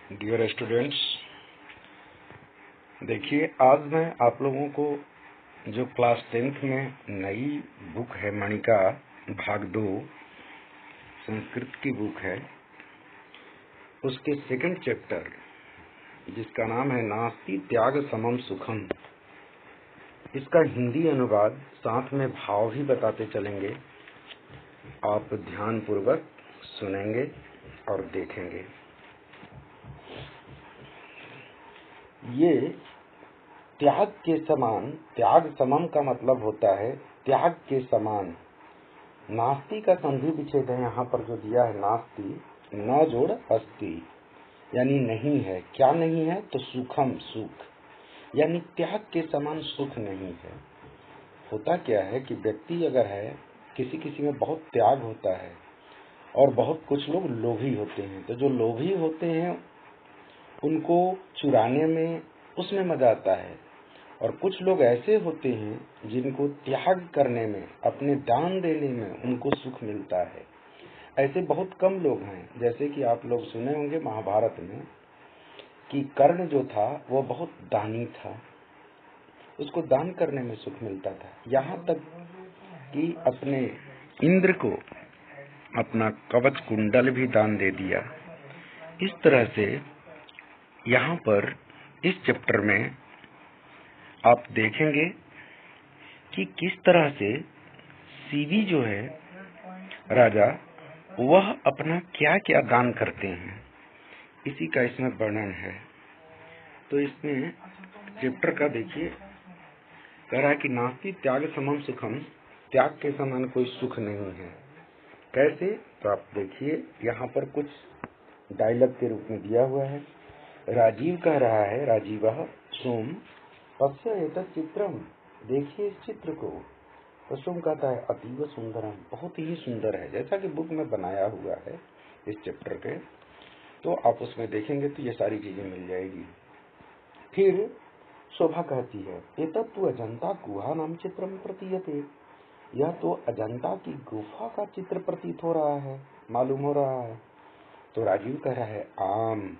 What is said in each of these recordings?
Dear students, देखिए आज मैं आप लोगों को जो क्लास 10th में नई बुक है मणिका भाग 2 संस्कृत की बुक है, उसके सेकंड चैप्टर जिसका नाम है नास्ति त्याग समम सुखम, इसका हिंदी अनुवाद साथ में भाव भी बताते चलेंगे। आप ध्यानपूर्वक सुनेंगे और देखेंगे। ये त्याग के समान, त्याग समम का मतलब होता है त्याग के समान। नास्ति का संधि विच्छेद है यहाँ पर जो दिया है, नास्ति न जोड़ अस्ति, यानी नहीं है। क्या नहीं है? तो सुखम, सुख, यानी त्याग के समान सुख नहीं है। होता क्या है कि व्यक्ति अगर है, किसी में बहुत त्याग होता है और बहुत कुछ लोग लोभी होते हैं, तो जो लोभी होते हैं उनको चुराने में, उसमें मजा आता है। और कुछ लोग ऐसे होते हैं जिनको त्याग करने में, अपने दान देने में उनको सुख मिलता है। ऐसे बहुत कम लोग हैं। जैसे कि आप लोग सुने होंगे महाभारत में कि कर्ण जो था वो बहुत दानी था, उसको दान करने में सुख मिलता था। यहाँ तक कि अपने इंद्र को अपना कवच कुंडल भी दान दे दिया। इस तरह से यहाँ पर इस चैप्टर में आप देखेंगे कि किस तरह से सीवी जो है राजा, वह अपना क्या क्या दान करते हैं, इसी का इसमें वर्णन है। तो इसमें चैप्टर का देखिए, कह रहा है कि नास्ति त्याग समम सुखम, त्याग के समान कोई सुख नहीं है। कैसे? तो आप देखिए, यहाँ पर कुछ डायलॉग के रूप में दिया हुआ है। राजीव कह रहा है, राजीव सोम पश्य एतत् चित्रम, देखिए इस चित्र को। तो सोम कहता है अतीव सुंदरम, बहुत ही सुंदर है, जैसा कि बुक में बनाया हुआ है इस चैप्टर के। तो आप उसमें देखेंगे तो ये सारी चीजें मिल जाएगी। फिर शोभा कहती है एतत् तु अजंता गुहा नाम चित्रम प्रतीयते, यह तो अजंता की गुफा का चित्र प्रतीत हो रहा है, मालूम हो रहा है। तो राजीव कह रहा है आम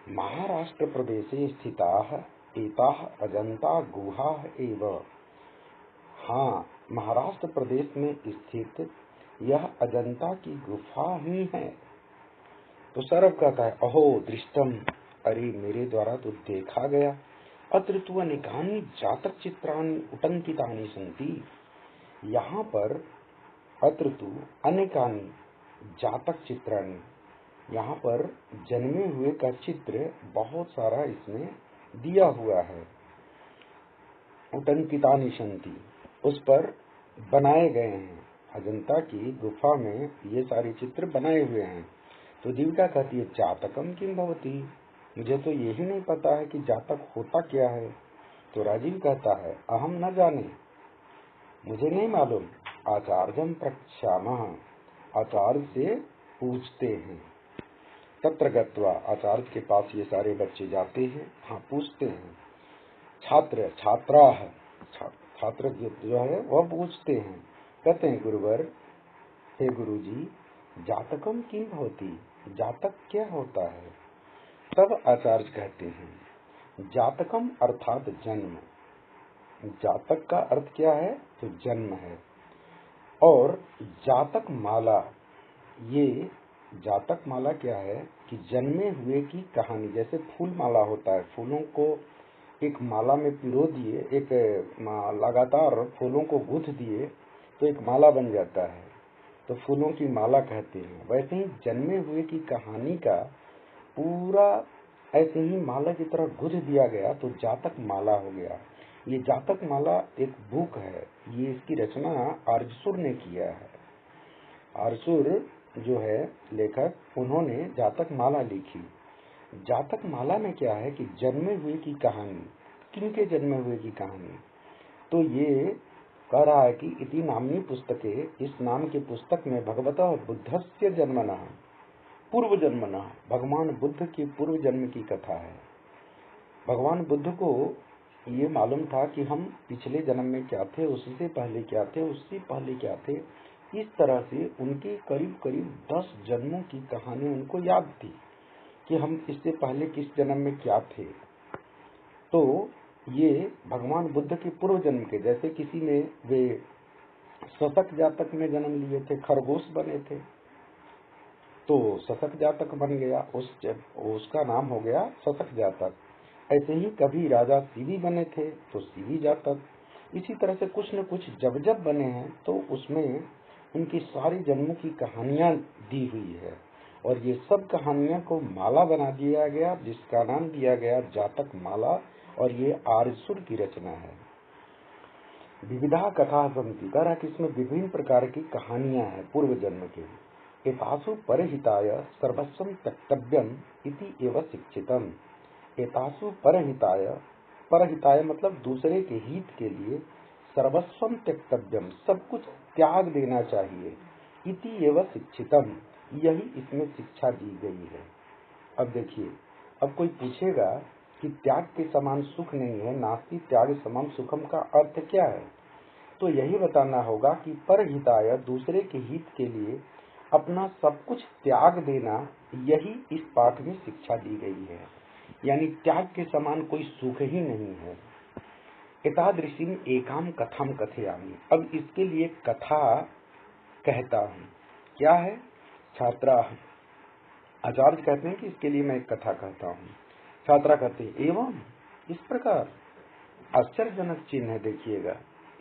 महाराष्ट्र प्रदेशे स्थिताः एताः अजंता गुहा एव। हाँ, महाराष्ट्र प्रदेश में स्थित यह अजंता की गुफा ही है। तो सौरभ कहता है अहो दृष्टम, अरे मेरे द्वारा तो देखा गया। अत्र तु अनेकानि जातक चित्राणि उटंकितानि सन्ति, यहाँ पर अत्र तु अनेकानि जातक चित्राणि, यहाँ पर जन्मे हुए का चित्र बहुत सारा इसमें दिया हुआ है। उटंकितानि सन्ति, उस पर बनाए गए हैं। अजंता की गुफा में ये सारे चित्र बनाए हुए हैं। तो जीविका कहती है जातकम किम भवति, मुझे तो यही नहीं पता है कि जातक होता क्या है। तो राजीव कहता है अहम न जाने, मुझे नहीं मालूम। आचार्यम प्रक्षामः, आचार्य से पूछते हैं। तत्र गत्वा, आचार्य के पास ये सारे बच्चे जाते हैं, हाँ पूछते हैं। छात्र छात्राः, छात्र जो है वह पूछते हैं, कहते हैं गुरुवर, हे गुरुजी जातकम किम भवति, जातक क्या होता है। तब आचार्य कहते हैं जातकम अर्थात जन्म। जातक का अर्थ क्या है? तो जन्म है। और जातक माला, ये जातक माला क्या है कि जन्मे हुए की कहानी। जैसे फूल माला होता है, फूलों को एक माला में पिरो दिए, एक लगातार फूलों को गूंथ दिए तो एक माला बन जाता है, तो फूलों की माला कहते हैं। वैसे ही जन्मे हुए की कहानी का पूरा ऐसे ही माला की तरह गूंथ दिया गया तो जातक माला हो गया। ये जातक माला एक बुक है, ये इसकी रचना आर्यसुर ने किया है। आर्यसुर जो है लेखक, उन्होंने जातक माला लिखी। जातक माला में क्या है कि जन्मे हुए की कहानी, किनके जन्मे हुए की कहानी। तो ये कह रहा है कि इति नामनी पुस्तके, इस नाम की पुस्तक में भगवतः बुद्धस्य जन्मनः पूर्व जन्मनः, भगवान बुद्ध की पूर्व जन्म की कथा है। भगवान बुद्ध को ये मालूम था कि हम पिछले जन्म में क्या थे, उससे पहले क्या थे, उससे पहले क्या थे। इस तरह से उनके करीब करीब 10 जन्मों की कहानी उनको याद थी। कि हम इससे पहले किस जन्म में क्या थे। तो ये भगवान बुद्ध के पूर्व जन्म के, जैसे किसी में वे शशक जातक में जन्म लिए थे, खरगोश बने थे तो शशक जातक बन गया, उसका नाम हो गया शशक जातक। ऐसे ही कभी राजा सीवी बने थे तो सीवी जातक। इसी तरह से कुछ न कुछ जब जब बने हैं तो उसमें उनकी सारी जन्मों की कहानियां दी हुई है और ये सब कहानियां को माला बना दिया गया, जिसका नाम दिया गया जातक माला, और ये आर्यसुर की रचना है। विविधा कथा सन्ति, कह रहा कि इसमें विभिन्न प्रकार की कहानियां हैं पूर्व जन्म के। एतासु परहिताय सर्वस्वं त्यक्तव्यम इति एव शिक्षितम। एतासु परहिताय, परहिताय मतलब दूसरे के हित के लिए, सर्वस्वं त्यक्तव्यम सब कुछ त्याग देना चाहिए, इति एव शिक्षितम यही इसमें शिक्षा दी गई है। अब देखिए, अब कोई पूछेगा कि त्याग के समान सुख नहीं है, नास्ति त्याग समम सुखम का अर्थ क्या है, तो यही बताना होगा कि परहिताय दूसरे के हित के लिए अपना सब कुछ त्याग देना, यही इस पाठ में शिक्षा दी गई है। यानी त्याग के समान कोई सुख ही नहीं है। एतादृशीम एकाम कथाम कथयामि, अब इसके लिए कथा कहता हूँ। क्या है? छात्रा, आचार्य कहते हैं कि इसके लिए मैं एक कथा कहता हूँ। छात्रा कहते हैं एवं, इस प्रकार, आश्चर्यजनक चिन्ह है, देखिएगा,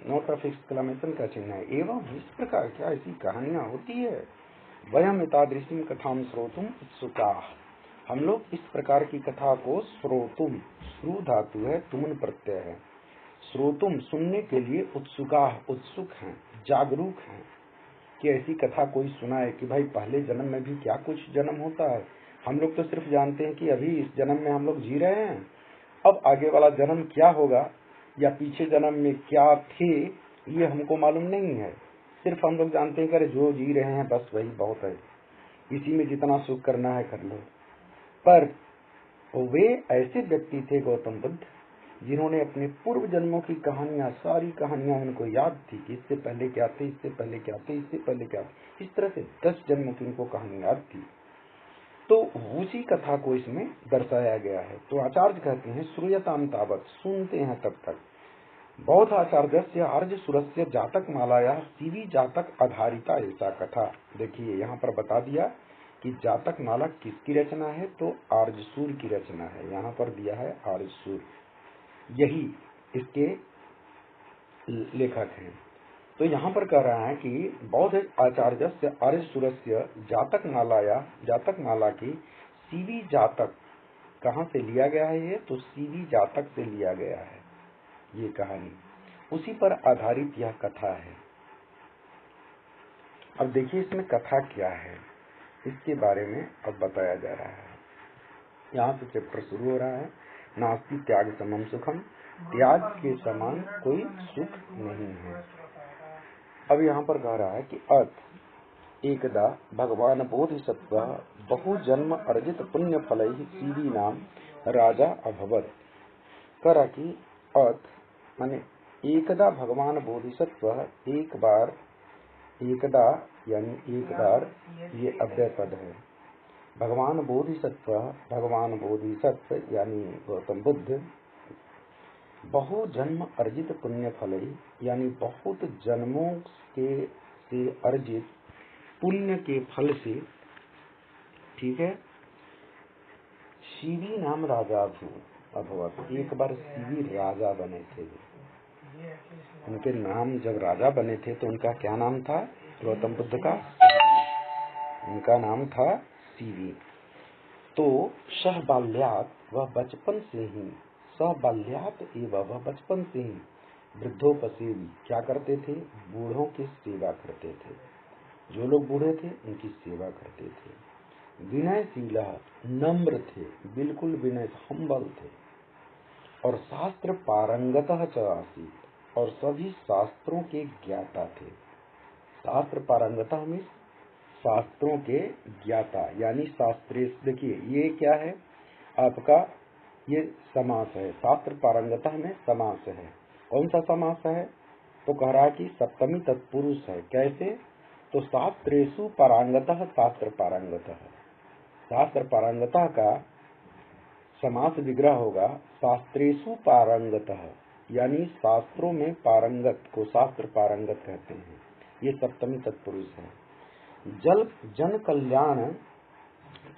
नोट ऑफ एक्सक्लेमेशन का चिन्ह है। एवं इस प्रकार, क्या ऐसी कहानियां होती है? वयम एतादृशीं कथाम श्रोतुम उत्सुकाः, हम लोग इस प्रकार की कथा को श्रोतुम, श्रु धातु है, तुमन प्रत्यय है, श्रोतुम सुनने के लिए, उत्सुकाः उत्सुक हैं, जागरूक हैं कि ऐसी कथा कोई सुनाए कि भाई पहले जन्म में भी क्या कुछ जन्म होता है। हम लोग तो सिर्फ जानते हैं कि अभी इस जन्म में हम लोग जी रहे हैं, अब आगे वाला जन्म क्या होगा या पीछे जन्म में क्या थे ये हमको मालूम नहीं है। सिर्फ हम लोग जानते हैं कि जो जी रहे हैं बस वही बहुत है, इसी में जितना सुख करना है कर लो। पर वे ऐसे व्यक्ति थे गौतम बुद्ध, जिन्होंने अपने पूर्व जन्मों की कहानियां, सारी कहानियां उनको याद थी कि इससे पहले क्या थे, इससे पहले क्या थे, इससे पहले क्या थे। इस तरह से 10 जन्मों की उनको कहानी याद थी, तो उसी कथा को इसमें दर्शाया गया है। तो आचार्य कहते हैं श्रूयताम तावत, सुनते हैं तब तक। बौद्ध आचार्य आर्य सुरस्य जातक मालाया सीवी जातक आधारिता ऐसा कथा। देखिए यहाँ पर बता दिया कि जातक माला किसकी रचना है, तो आर्यसूर की रचना है। यहाँ पर दिया है आर्यसूर, यही इसके लेखक हैं। तो यहाँ पर कह रहा है कि बौद्ध आचार्य से आर्य सुरस्य जातक मालाया, जातक माला की सीवी जातक, कहाँ से लिया गया है ये, तो सीवी जातक से लिया गया है ये कहानी, उसी पर आधारित यह कथा है। अब देखिए इसमें कथा क्या है, इसके बारे में अब बताया जा रहा है। यहाँ से चैप्टर शुरू हो रहा है। नास्ति त्याग समम सुखम, त्याग के समान कोई सुख नहीं है। अब यहाँ पर कह रहा है कि अर्थ एकदा भगवान बोधिसत्व बहु जन्म अर्जित पुण्य फल सीवी नाम राजा अभवत। करा कि अर्थ माने एकदा भगवान बोधिसत्व, एक बार, एकदा यानी एक बार, ये अव्यय पद है। भगवान बोधिसत्व, भगवान बोधिसत्व यानी गौतम बुद्ध, बहु जन्म अर्जित पुण्य फल यानी बहुत जन्मों के से अर्जित पुण्य के फल से, ठीक है, शिवी नाम राजा अभवत, एक बार शिवी राजा बने थे। उनके नाम जब राजा बने थे तो उनका क्या नाम था? गौतम बुद्ध का उनका नाम था सीवी। तो सह बाल्यात, वह बचपन से ही, सह बाल्यात एवं वह बचपन से ही वृद्धोपसेवी, क्या करते थे? बूढ़ों की सेवा करते थे। जो लोग बूढ़े थे उनकी सेवा करते थे। विनयशीला, नम्र थे, बिल्कुल विनय, हम्बल थे। और शास्त्र पारंगतः च आसीत्, और सभी शास्त्रों के ज्ञाता थे। शास्त्र पारंगतः में शास्त्रों के ज्ञाता, यानी शास्त्रे, देखिए ये क्या है आपका, ये समास है। शास्त्र पारंगतः में समास है। कौन सा समास है? तो कह रहा है कि सप्तमी तत्पुरुष है। कैसे? तो शास्त्रेषु पारंगतः, शास्त्र पारंगतः, शास्त्र पारंगता का समास विग्रह होगा शास्त्रेषु पारंगतः, यानी शास्त्रों में पारंगत को शास्त्र पारंगत कहते हैं। ये सप्तमी तत्पुरुष है। जन कल्याण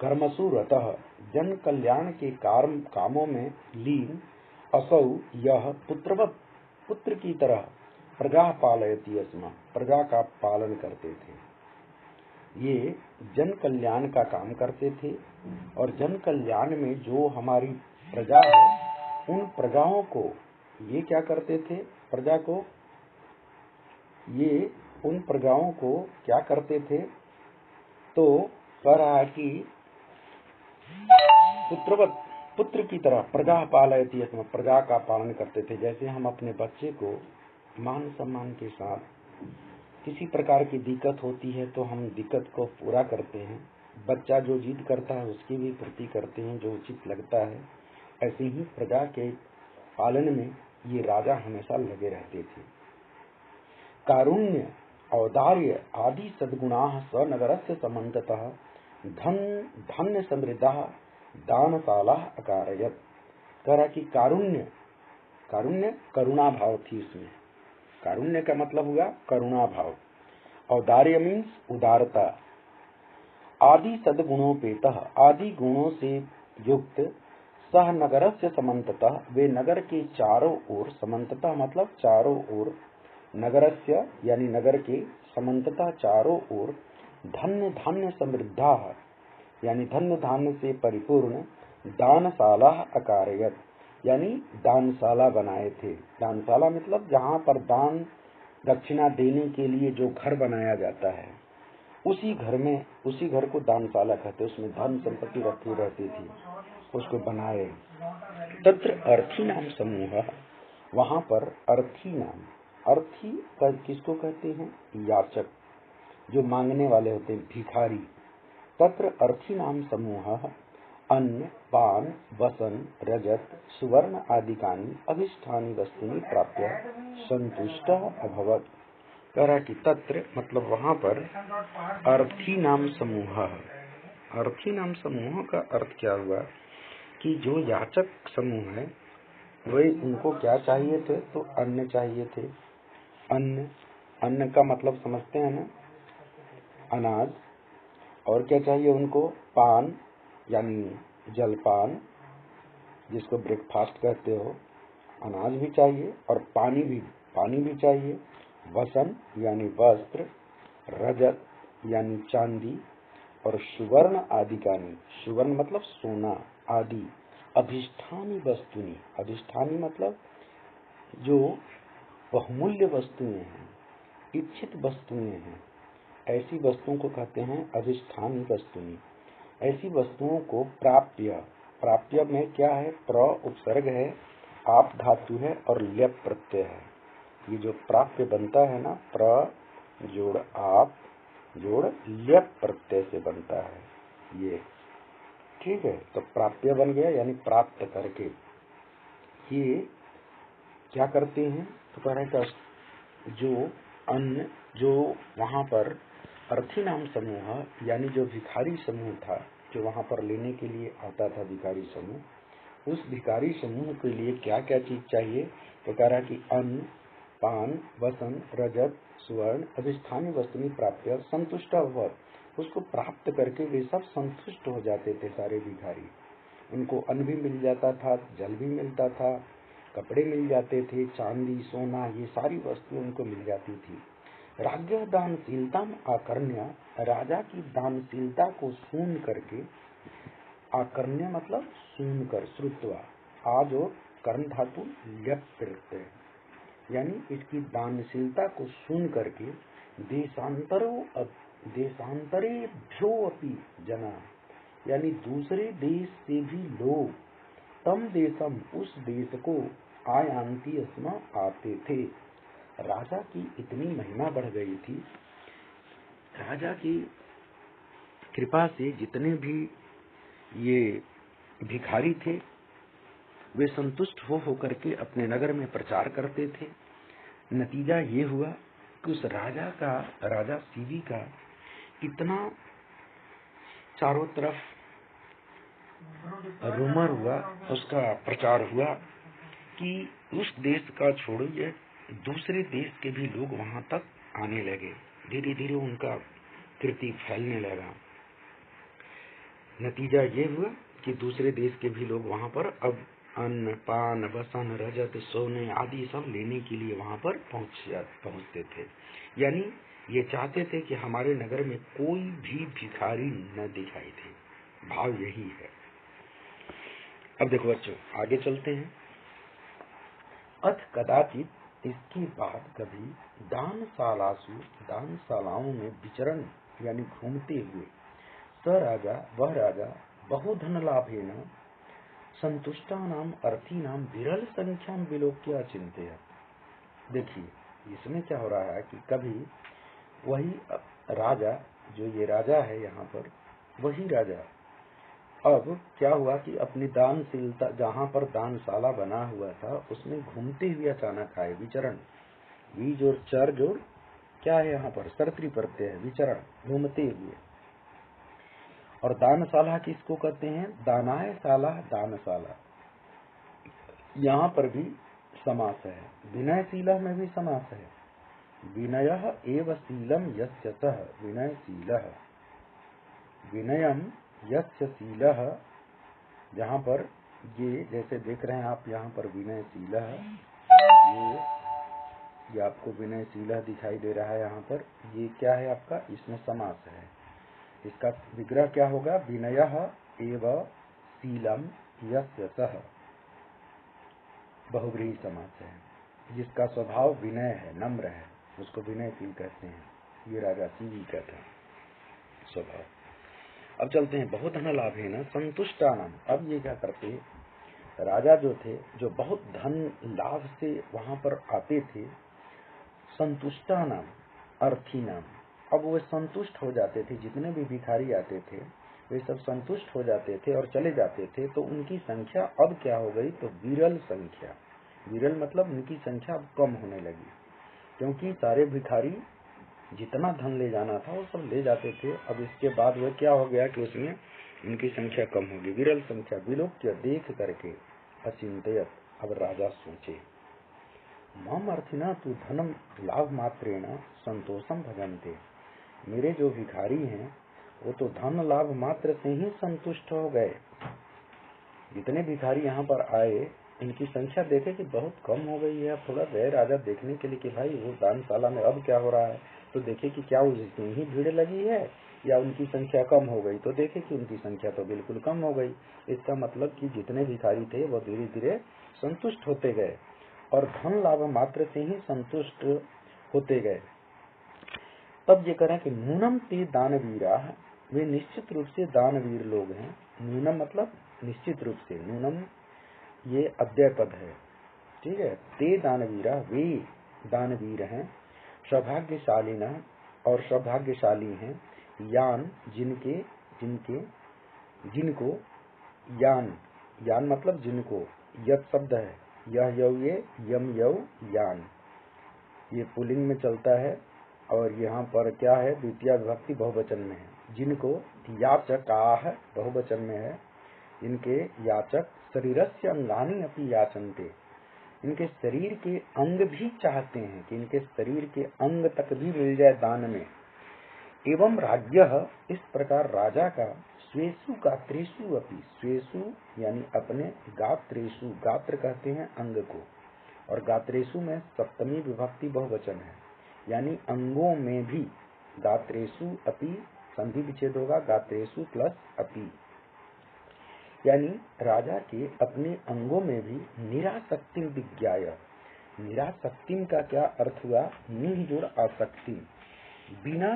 कर्मसु रतः, जन कल्याण के कामों में लीन, असौ यह पुत्रवत, पुत्र की तरह, प्रजा पालयति अस्म, प्रजा का पालन करते थे। ये जन कल्याण का काम करते थे और जन कल्याण में जो हमारी प्रजा है उन प्रजाओं को ये क्या करते थे, प्रजा को ये उन प्रजाओं को क्या करते थे, तो कह रहा है कि पुत्रवत, पुत्र की तरह, प्रजा पालयति अस्म, प्रजा का पालन करते थे। जैसे हम अपने बच्चे को मान सम्मान के साथ, किसी प्रकार की दिक्कत होती है तो हम दिक्कत को पूरा करते हैं, बच्चा जो जिद करता है उसकी भी पूर्ति करते हैं जो उचित लगता है। ऐसे ही प्रजा के पालन में ये राजा हमेशा लगे रहते थे। कारुण्य, औदार्य आदि सद्गुणाः स्वनगरस्य समन्ततः धन्य समृद्धा दानशाला अकारयत्। कह रहा कि कारुण्य, कारुण्य करुणा भाव थी इसमें, कारुण्य का मतलब हुआ करुणा भाव। औदार्य मीन्स उदारता। आदि सद्गुणोपेतः, आदि गुणों से युक्त, सह नगरस्य समन्ततः, वे नगर के चारों ओर, समन्ततः मतलब चारों ओर, नगरस्य यानी नगर के, समन्ततः चारों ओर, धन्य धान्य समृद्धा यानी धन्य धान्य से परिपूर्ण, दानशाला अकारयत् यानी दानशाला बनाए थे। दानशाला मतलब जहाँ पर दान दक्षिणा देने के लिए जो घर बनाया जाता है उसी घर में, उसी घर को दानशाला कहते, उसमें धन संपत्ति रखी रहती थी, उसको बनाए। तत्र अर्थी नाम समूह, वहां पर अर्थी नाम, अर्थी किसको कहते हैं, याचक, जो मांगने वाले होते हैं, भिखारी। तत्र अर्थी नाम समूह अन्न पान वसन रजत सुवर्ण आदिकानि अभिष्ठानि वस्तुनि प्राप्य संतुष्ट अभवत्। कह रहा कि तत्र मतलब वहां पर अर्थी नाम समूह, अर्थी नाम समूह का अर्थ क्या हुआ कि जो याचक समूह है वही, उनको क्या चाहिए थे, तो अन्न चाहिए थे। अन्न, अन्न का मतलब समझते हैं ना, अनाज। और क्या चाहिए उनको, पान यानी जलपान जिसको ब्रेकफास्ट कहते हो, अनाज भी चाहिए और पानी भी चाहिए। वसन यानी वस्त्र, रजत यानी चांदी, और सुवर्ण आदिकानि, सुवर्ण मतलब सोना आदि, अभिष्ठानी वस्तुनि, अभिष्ठानी मतलब जो बहुमूल्य वस्तुएं हैं, इच्छित वस्तुएं हैं, ऐसी वस्तुओं को कहते हैं अभिष्ठानी वस्तुनि। ऐसी वस्तुओं को प्राप्य, प्राप्य में क्या है, प्र उपसर्ग है, आप धातु है और ल्यप प्रत्यय है। ये जो प्राप्य बनता है ना, प्र जोड़ आप जोड़ ल्यप प्रत्यय से बनता है ये, ठीक है। तो प्राप्य बन गया यानी प्राप्त करके। ये क्या करते हैं, तो कह रहे हैं जो अन्न, जो वहां पर अर्थी नाम समूह यानी जो भिखारी समूह था, जो वहां पर लेने के लिए आता था भिखारी समूह, उस भिखारी समूह के लिए क्या क्या चीज चाहिए, तो कह रहा कि अन्न पान वसन रजत सुवर्ण अभिष्ठानी वस्तुनि प्राप्य संतुष्ट अभवत्, उसको प्राप्त करके वे सब संतुष्ट हो जाते थे सारे भिखारी। उनको अन्न भी मिल जाता था, जल भी मिलता था, कपड़े मिल जाते थे, चांदी सोना ये सारी वस्तुएं उनको मिल जाती थी। राज्य दानशीलता आकर्ण्य, राजा की दानशीलता को सुन करके, आकर्ण्य मतलब सुन कर, श्रुत्वा, आज और कर्ण धातु ल्यप प्रत्यय, यानी इसकी दानशीलता को सुन करके देशांतरेभ्यो अपि जना, यानी दूसरे देश से भी लोग, तम देशम उस देश को, आयांति अस्म आते थे। राजा की इतनी महिमा बढ़ गई थी, राजा की कृपा से जितने भी ये भिखारी थे वे संतुष्ट हो करके अपने नगर में प्रचार करते थे। नतीजा ये हुआ कि उस राजा का, राजा सीवी का इतना चारों तरफ रूमर हुआ, उसका प्रचार हुआ कि उस देश का छोड़िए दूसरे देश के भी लोग वहां तक आने लगे। धीरे धीरे उनका कीर्ति फैलने लगा। नतीजा ये हुआ कि दूसरे देश के भी लोग वहां पर अब अन्न पान वसन रजत सोने आदि सब लेने के लिए वहां पर पहुंचते थे। यानी ये चाहते थे कि हमारे नगर में कोई भी भिखारी न दिखाई दे। भाव यही है। अब देखो बच्चों, आगे चलते हैं। अथ कदाचित, इसके बाद कभी, दानशालाओं में विचरण यानी घूमते हुए, स राजा वह राजा बहुधन लाभेन संतुष्टानाम अर्थीनाम विरल संख्याम विलोक्य चिंतय। देखिए इसमें क्या हो रहा है कि कभी वही राजा, जो ये राजा है यहाँ पर, वही राजा अब क्या हुआ कि अपनी दानशीलता, जहाँ पर दानशाला बना हुआ था, उसमें घूमते हुए अचानक आए। विचरण, बीज और चर जोड़ क्या है यहाँ पर, सर्त्री प्रत्यय है। विचरण, घूमते हुए। और दानशाला किसको कहते हैं, दानाय शाला, दानशाला। यहाँ पर भी समास है। विनयशील में भी समास है। विनयः एव शीलम यस्य सः विनयशीलः। विनयम यस्य शीलः, जहाँ पर ये जैसे देख रहे हैं आप, यहाँ पर विनयशीलः, ये आपको विनयशीलः दिखाई दे रहा है। यहाँ पर ये क्या है आपका, इसमें समास है। इसका विग्रह क्या होगा, विनयः एव शीलम यस्य सः, बहुव्रीहि समास है। जिसका स्वभाव विनय है, नम्र है, उसको विनयशील कहते हैं। ये राजा शील का था स्वभाव। अब चलते हैं। बहुत धन लाभे न संतुष्टानाम। अब ये क्या करते, राजा जो थे, जो बहुत धन लाभ से वहां पर आते थे, संतुष्टानाम अर्थीनाम, अब वो संतुष्ट हो जाते थे। जितने भी भिखारी आते थे वे सब संतुष्ट हो जाते थे और चले जाते थे। तो उनकी संख्या अब क्या हो गई, तो विरल संख्या। विरल मतलब उनकी संख्या अब कम होने लगी, क्योंकि सारे भिखारी जितना धन ले जाना था वो सब ले जाते थे। अब इसके बाद वह क्या हो गया कि उसमें उनकी संख्या कम होगी, विरल संख्या। विलोक्य, देख करके, अचिंतयत, अब राजा सोचे, मम अर्थिना तू धनम लाभ मात्रेण संतोषम भजन्ते। मेरे जो भिखारी हैं वो तो धन लाभ मात्र से ही संतुष्ट हो गए। जितने भिखारी यहाँ पर आए, इनकी संख्या देखे कि बहुत कम हो गई है। अब थोड़ा गए राजा देखने के लिए कि भाई वो दानशाला में अब क्या हो रहा है, तो देखे कि क्या उतनी ही भीड़ लगी है या उनकी संख्या कम हो गई। तो देखे कि उनकी संख्या तो बिल्कुल कम हो गई। इसका मतलब कि जितने भिखारी थे वो धीरे धीरे संतुष्ट होते गए और धन लाभ मात्र से ही संतुष्ट होते गए। तब ये करें कि नूनम ते दानवीरा, वे निश्चित रूप से दानवीर लोग हैं। नूनम मतलब निश्चित रूप से, नूनम ये अव्यय पद है, ठीक है। ते दानवीरा, वे दानवीर हैं। सौभाग्यशाली न, और सौभाग्यशाली हैं। यान, जिनके, जिनको, यान, यान मतलब जिनको, यत शब्द है, यह यौ ये, यम यौ यान, ये पुल्लिंग में चलता है। और यहाँ पर क्या है, द्वितीय विभक्ति बहुवचन में है। जिनको, याचकाः बहुवचन में है। इनके याचक, शरीरस्य अंगानि अपि याचन्ते, इनके शरीर के अंग भी चाहते हैं कि इनके शरीर के अंग तक भी मिल जाए दान में। एवं राज्यः, इस प्रकार राजा का, स्वेषु गात्रेषु अपि, स्वेषु यानी अपने, गात्रेषु, गात्र कहते हैं अंग को, और गात्रेषु में सप्तमी विभक्ति बहुवचन है, यानी अंगों में भी। गात्रेषु अपि संधि विच्छेद होगा, गात्रेषु प्लस अपि, यानी राजा के अपने अंगों में भी निरासक्ति विज्ञाय। निरासक्ति का क्या अर्थ हुआ, निह जोड़ आसक्ति, बिना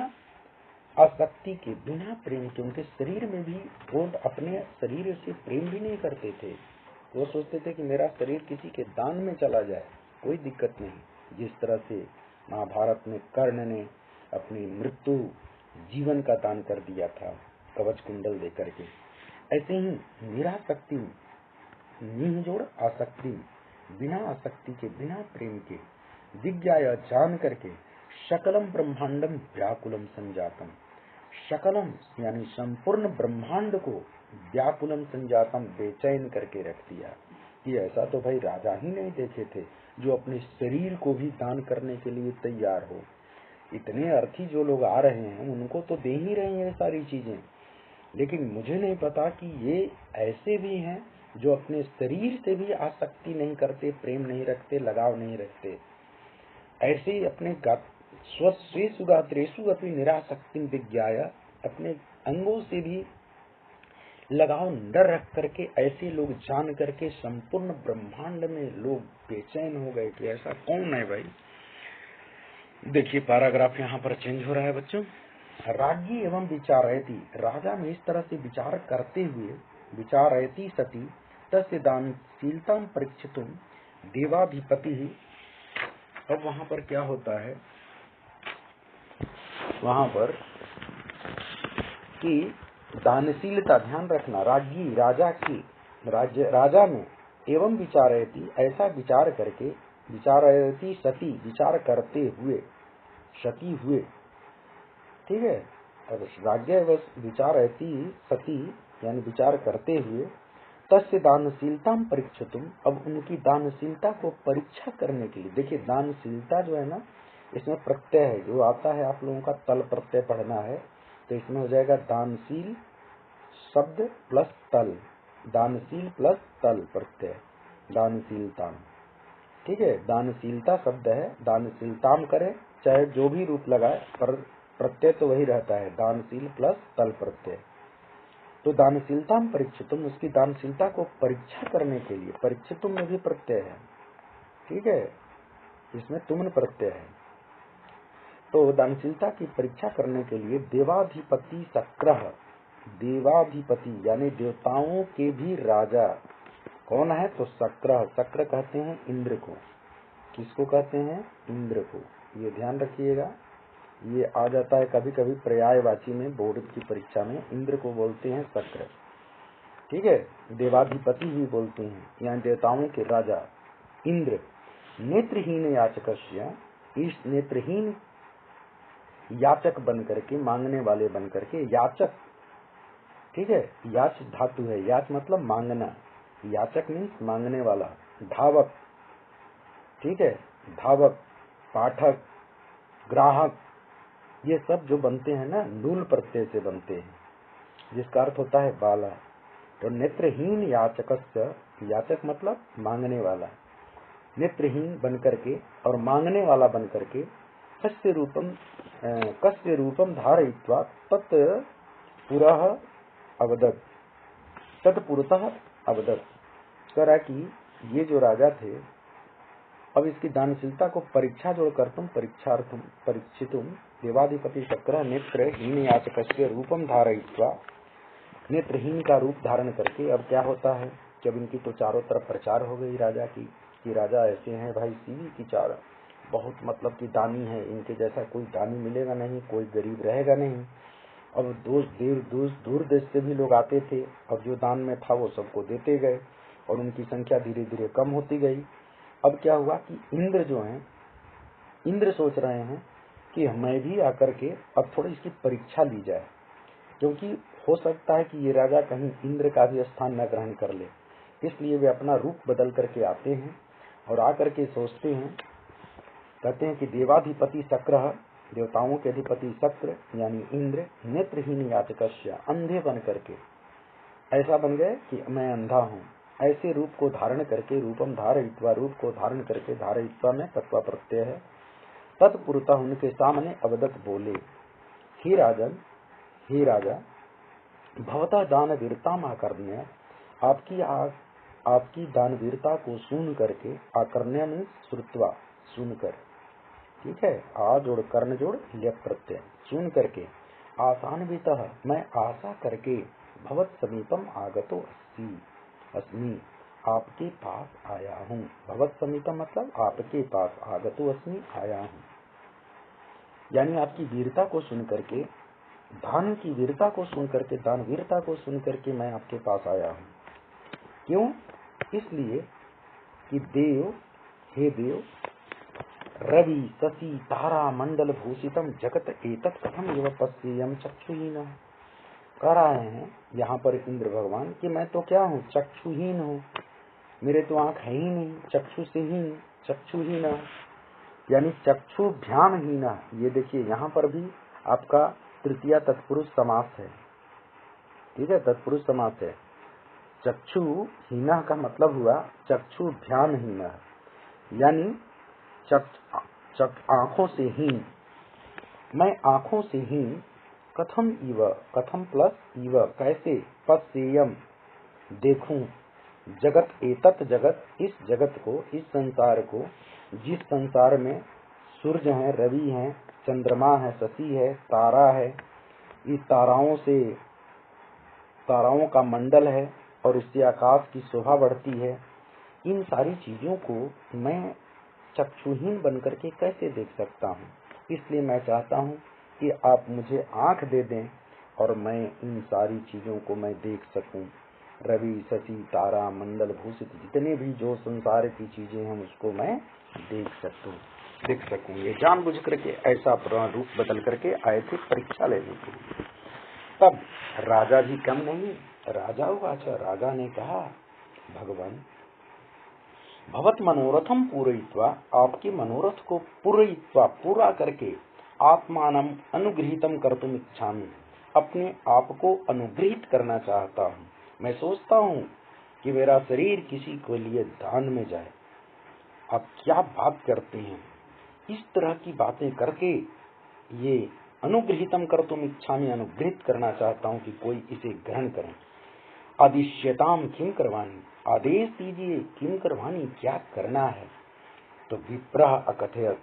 आसक्ति के, बिना प्रेम के। उनके शरीर में भी वो अपने शरीर से प्रेम भी नहीं करते थे। वो सोचते थे कि मेरा शरीर किसी के दान में चला जाए, कोई दिक्कत नहीं। जिस तरह से महाभारत में कर्ण ने अपनी मृत्यु जीवन का दान कर दिया था कवच कुंडल देकर के, ऐसे ही निरासक्ति, निह जोड़ आसक्ति, बिना आसक्ति के, बिना प्रेम के, विज्ञाय जान करके, सकलम ब्रह्मांडम व्याकुलम संजातम, सकलम यानी संपूर्ण ब्रह्मांड को व्याकुलम संजातम बेचैन करके रख दिया। कि ऐसा तो भाई राजा ही नहीं देखे थे जो अपने शरीर को भी दान करने के लिए तैयार हो। इतने अर्थी जो लोग आ रहे हैं उनको तो दे ही रहे हैं सारी चीजें, लेकिन मुझे नहीं पता कि ये ऐसे भी हैं जो अपने शरीर से भी आसक्ति नहीं करते, प्रेम नहीं रखते, लगाव नहीं रखते। ऐसे ही अपने स्वस्वेषु गात्रेषु अपनी निरासक्ति विज्ञाय, अपने अंगों से भी लगाव डर रख करके ऐसे लोग जान करके संपूर्ण ब्रह्मांड में लोग बेचैन हो गए कि ऐसा कौन है भाई। देखिए पैराग्राफ यहाँ पर चेंज हो रहा है बच्चों। राज्ञी एवं विचारयति, राजा में इस तरह से विचार करते हुए, विचारयति सती तस्य दानशीलता परीक्षितुम देवाधिपति। अब वहां पर क्या होता है, वहां पर कि दानशीलता, ध्यान रखना, राज्ञी राजा की, राजा में एवं विचारयति ऐसा विचार करके, विचारयति सती विचार करते हुए, सती हुए, ठीक है। अब राज्ञ विचारयति सती यानी विचार करते हुए, तस्य दानशीलता परीक्षितुम, अब उनकी दानशीलता को परीक्षा करने के लिए। देखिए दानशीलता जो है ना, इसमें प्रत्यय है जो आता है, आप लोगों का तल प्रत्यय पढ़ना है तो इसमें हो जाएगा दानशील शब्द प्लस तल, दानशील प्लस तल प्रत्यय, दानशीलता, ठीक है। दानशीलता शब्द है, दानशीलताम करे चाहे जो भी रूप लगाए पर प्रत्यय तो वही रहता है, दानशील प्लस तल प्रत्यय। तो दानशीलता परीक्षितुम, उसकी दानशीलता को परीक्षा करने के लिए, परीक्षितुम में भी प्रत्यय है, ठीक है, इसमें तुमन प्रत्यय है। तो दानशीलता की परीक्षा करने के लिए देवाधिपति सक्रह, देवाधिपति यानी देवताओं के भी राजा कौन है, तो सक्रह, सक्र कहते हैं इंद्र को। किसको कहते हैं, इंद्र को, ये ध्यान रखिएगा। ये आ जाता है कभी कभी पर्यायवाची में, बोर्ड की परीक्षा में इंद्र को बोलते हैं सक्र, ठीक है। देवाधिपति भी बोलते हैं, यहाँ देवताओं के राजा इंद्र। नेत्रहीन याचकस्य, इस नेत्रहीन याचक बन करके, मांगने वाले बन करके, याचक, ठीक है, याच धातु है, याच मतलब मांगना, याचक मीन्स मांगने वाला, धावक, ठीक है, धावक, पाठक, ग्राहक, ये सब जो बनते हैं ना नूल प्रत्यय से बनते हैं, जिसका अर्थ होता है बाला। तो नेत्रहीन याचकस्य, याचक मतलब मांगने वाला, नेत्रहीन बन करके और मांगने वाला बन करके, कस्य रूपम धारयित्वा तत्पुरः अवदत्, तत्पुरतः अवदत्, करा कि ये जो राजा थे, अब इसकी दानशीलता को परीक्षा जोड़कर तुम परीक्षार्थम परीक्षितुम देवाधिपति शक्र नेत्रहीन याचकस्य रूपम धारयित्वा, नेत्रहीन का रूप धारण करके। अब क्या होता है, जब इनकी तो चारों तरफ प्रचार हो गई राजा की कि राजा ऐसे हैं भाई, सीवी की चार बहुत मतलब कि दानी है, इनके जैसा कोई दानी मिलेगा नहीं, कोई गरीब रहेगा नहीं। अब दूर देश से भी लोग आते थे, अब जो दान में था वो सबको देते गए और उनकी संख्या धीरे धीरे कम होती गई। अब क्या हुआ कि इंद्र जो हैं, इंद्र सोच रहे हैं कि मैं भी आकर के अब थोड़ी इसकी परीक्षा ली जाए, क्योंकि हो सकता है कि ये राजा कहीं इंद्र का भी स्थान न ग्रहण कर ले। इसलिए वे अपना रूप बदल करके आते हैं और आकर के सोचते हैं, कहते हैं कि देवाधिपति शक्र, देवताओं के अधिपति शक्र यानी इंद्र, नेत्रहीन याचकस्य, अंधे बन करके, ऐसा बन गए कि मैं अंधा हूँ, ऐसे रूप को धारण करके, रूपम धारयित्वा, रूप को धारण करके, धारयित्वा में तत्वा प्रत्यय है, तत्पुरतः उनके सामने अवदत बोले, हे राजन, हे राजा, भवतः दान वीरता आकर्ण्य, आपकी दान वीरता को सुन करके, आकर्ण्य में श्रुत्वा, सुनकर, ठीक है, आ जोड़ कर्ण जोड़ लेप प्रत्यय, सुन करके, आसान्वितः मैं आशा करके, भवत समीपम आगतो अस्मि, आपके पास आया हूँ। भवत समीपम मतलब आपके पास, आगतो अस्मि आया हूँ, यानी आपकी वीरता को सुन करके, दान की वीरता को सुन करके, दान वीरता को सुन करके मैं आपके पास आया हूँ। क्यों? इसलिए कि देव, हे देव, रवि शशि तारा मंडल भूषितम जगत एतत् कथम एव पश्येयम चक्षुहीन। कह रहे हैं यहाँ पर इंद्र भगवान कि मैं तो क्या हूँ, चक्षुहीन हूँ, मेरे तो आंख है ही नहीं, चक्षु से हीन, चक्षुहीन यानी चक्षुभ्याम हीन। ये देखिए यहाँ पर भी आपका तृतीया तत्पुरुष समास है, ठीक है, तत्पुरुष समास है। चक्षु हीना का मतलब हुआ चक्षुभ्याम हीना, यानी आंखों से हीन, मैं आंखों से हीन। कथम इव, कथम प्लस इव, कैसे, पश्येयम देखूं, जगत एतत् जगत, इस जगत को, इस संसार को, जिस संसार में सूर्य है, रवि है, चंद्रमा है, शशि है, तारा है, इस ताराओं का मंडल है और इससे आकाश की शोभा बढ़ती है, इन सारी चीजों को मैं चक्षुहीन बनकर के कैसे देख सकता हूँ। इसलिए मैं चाहता हूँ कि आप मुझे आंख दे दें और मैं इन सारी चीजों को मैं देख सकूं। रवि शशि तारा मंडल भूषित जितने भी जो संसार की चीजें हैं उसको मैं देख सकूं। ये जानबूझ करके ऐसा रूप बदल करके आए थे परीक्षा लेने के लिए। तब राजा भी कम नहीं, राजा उवाच, राजा ने कहा, भगवान भवत मनोरथम पूरयित्वा, आपके मनोरथ को पूरयित्वा, पूरा करके, आत्मानम अनुगृहीतम कर्तुम इच्छामि, अपने आप को अनुगृहित करना चाहता हूँ। मैं सोचता हूँ कि मेरा शरीर किसी के लिए दान में जाए। आप क्या बात करते हैं, इस तरह की बातें करके ये अनुगृहीतम कर्तुम इच्छामि, अनुगृहित करना चाहता हूँ कि कोई इसे ग्रहण करे। आदिश्यताम किम करवानी, आदेश दीजिए, किम करवानी, क्या करना है। तो विप्र अकथयत,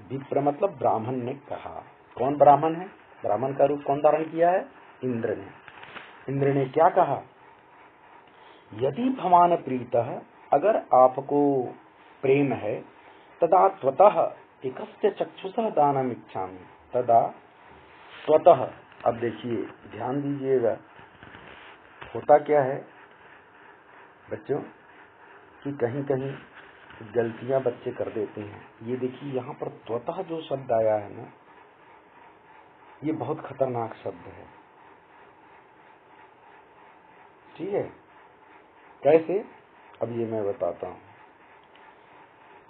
विप्र मतलब ब्राह्मण ने कहा। कौन ब्राह्मण है, ब्राह्मण का रूप कौन धारण किया है, इंद्र ने। इंद्र ने क्या कहा, यदि भवान प्रीतः, अगर आपको प्रेम है, तदा त्वतः एकस्य चक्षुषः दानम इच्छामि, तदा त्वतः। अब देखिए ध्यान दीजिएगा, होता क्या है बच्चों कि कहीं कहीं गलतियां बच्चे कर देते हैं। ये देखिए यहाँ पर त्वतः जो शब्द आया है ना, ये बहुत खतरनाक शब्द है, ठीक है। कैसे, अब ये मैं बताता हूँ।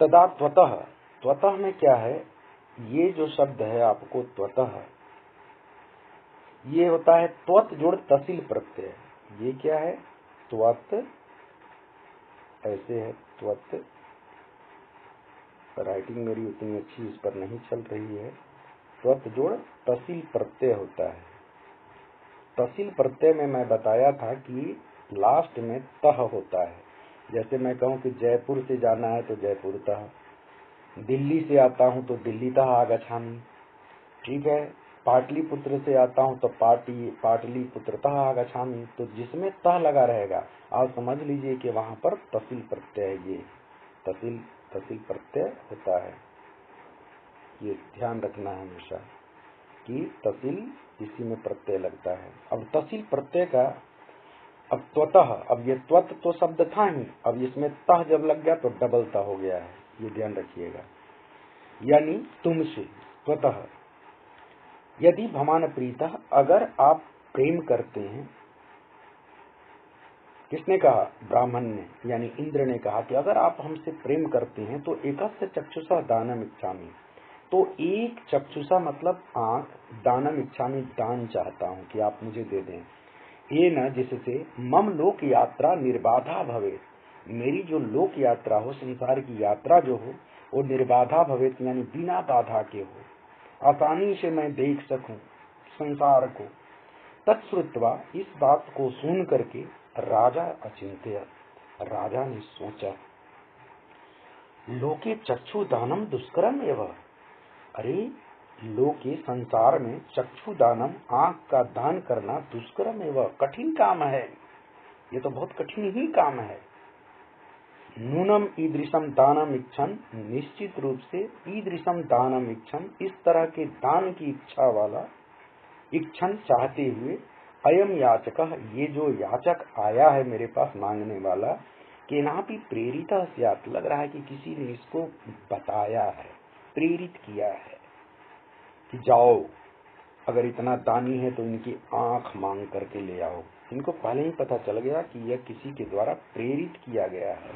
तदा त्वतः, त्वतः में क्या है, ये जो शब्द है आपको त्वतः, ये होता है त्वत जोड़ तसिल प्रत्यय। ये क्या है, त्वत, ऐसे है त्वत, राइटिंग मेरी उतनी अच्छी इस पर नहीं चल रही है। त्वत जोड़ तसिल प्रत्यय होता है। तसिल प्रत्यय में मैं बताया था कि लास्ट में तह होता है। जैसे मैं कहूँ कि जयपुर से जाना है तो जयपुर तह, दिल्ली से आता हूँ तो दिल्ली तह आगच्छामि, ठीक है। पाटलिपुत्र से आता हूँ तो पाटलिपुत्र तह आगच्छामि। तो जिसमें तह लगा रहेगा आप समझ लीजिए कि वहां पर तसिल प्रत्यय है। ये तसिल प्रत्यय होता है, ये ध्यान रखना है हमेशा कि तसिल इसी में प्रत्यय लगता है। अब तसिल प्रत्यय का, अब त्वतः, अब ये त्वत तो शब्द था ही, अब इसमें तह जब लग गया तो डबल तह हो गया है, ये ध्यान रखिएगा। यानी तुमसे, त्वतः यदि भवान प्रीतः, अगर आप प्रेम करते हैं। किसने कहा, ब्राह्मण ने, यानी इंद्र ने कहा कि अगर आप हमसे प्रेम करते हैं तो एकस्य चक्षुषा दानम इच्छामि, तो एक चक्षुषा मतलब आंख, दानम इच्छामि दान चाहता हूं कि आप मुझे दे दें। ये न जिससे मम लोक यात्रा निर्बाधा भवे, मेरी जो लोक यात्रा हो, संसार की यात्रा जो हो वो निर्बाधा भवे, यानी बिना बाधा के हो, आसानी से मैं देख सकूं संसार को। तत्श्रुत्वा, इस बात को सुन करके राजा अचिंत्य, राजा ने सोचा, लोके चक्षु दानम दुष्करम एवं, अरे लोके संसार में चक्षु दानम, आंख का दान करना, दुष्करम एवं कठिन काम है, ये तो बहुत कठिन ही काम है। नूनम ईदृशम दानम इच्छन, निश्चित रूप से ईदृशम दानम इच्छन, इस तरह के दान की इच्छा वाला, इच्छन चाहते हुए, अयम याचक, ये जो याचक आया है मेरे पास मांगने वाला, केनापि प्रेरित स्यात्, लग रहा है कि किसी ने इसको बताया है, प्रेरित किया है कि जाओ, अगर इतना दानी है तो इनकी आंख मांग करके ले आओ। इनको पहले ही पता चल गया कि यह किसी के द्वारा प्रेरित किया गया है,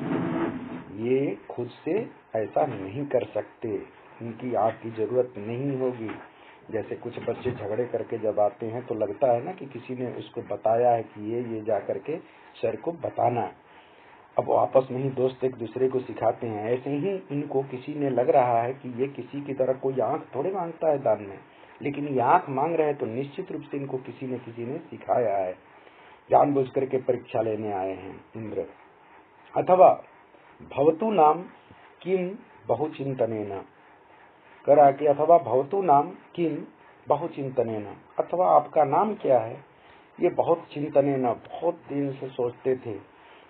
ये खुद से ऐसा नहीं कर सकते, इनकी आंख की जरूरत नहीं होगी। जैसे कुछ बच्चे झगड़े करके जब आते हैं तो लगता है ना कि किसी ने उसको बताया है कि ये जा करके सर को बताना। अब वो आपस में ही दोस्त एक दूसरे को सिखाते हैं। ऐसे ही इनको किसी ने लग रहा है कि ये किसी की तरह कोई आंख थोड़े मांगता है दान में, लेकिन ये आंख मांग रहे हैं तो निश्चित रूप से इनको किसी ने सिखाया है, जानबूझ करके परीक्षा लेने आए हैं इंद्र। अथवा भवतु नाम किम बहुचिंतनेन, करा कि अथवा भवतु नाम किम बहुचिंतनेन, अथवा आपका नाम क्या है, ये बहुत चिंतनेन, बहुत दिन से सोचते थे।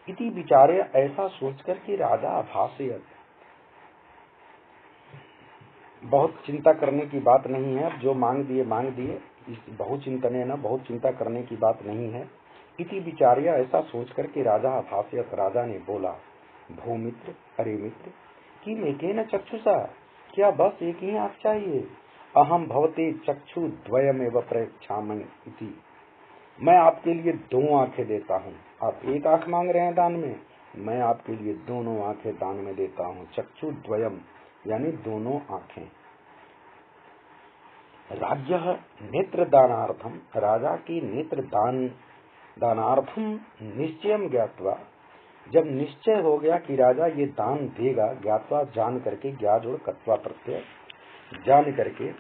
इति विचारे, ऐसा सोचकर कि राजा अभाषयत, बहुत चिंता करने की बात नहीं है, जो मांग दिए, इस बहुचिंतनेन, बहुत चिंता करने की बात नहीं है। इति विचार्य, ऐसा सोचकर कि राजा अभाषयत, राजा ने बोला, भूमित्र, अरे मित्र, कि मेकेन चक्षुषा, क्या बस एक ही आंख चाहिए? अहम भवते चक्षु द्वयमेव प्रयच्छामि इति, मैं आपके लिए 2 आंखें देता हूँ। आप एक आंख मांग रहे हैं दान में, मैं आपके लिए दोनों आंखें दान में देता हूँ। चक्षु द्वयम यानी दोनों आंखें। राज्य नेत्र दानार्थम, राजा की नेत्र दानार्थम निश्चयम ज्ञात्वा, जब निश्चय हो गया कि राजा ये दान देगा, ज्ञात्वा जान करके, ज्ञा जोड़ कत्वा प्रत्यय, जान करके,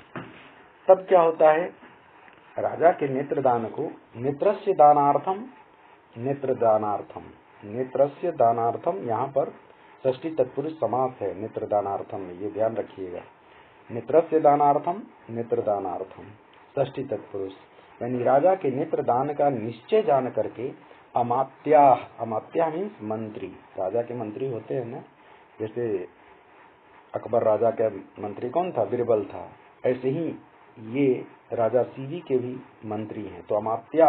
तब क्या होता है, राजा के नेत्र दान को, नेत्रस्य दानार्थम, नेत्र दानार्थम, यहाँ पर षष्ठी तत्पुरुष समास है नेत्र दानार्थम में, ये ध्यान रखिएगा। नेत्रस्य दानार्थम, नेत्र दानार्थम, षष्ठी तत्पुरुष, यानी राजा के नेत्र दान का निश्चय जान करके, अमात्या मीन्स मंत्री, राजा के मंत्री होते हैं ना, जैसे अकबर राजा के मंत्री कौन था, बीरबल था, ऐसे ही ये राजा सीवी के भी मंत्री हैं। तो अमात्या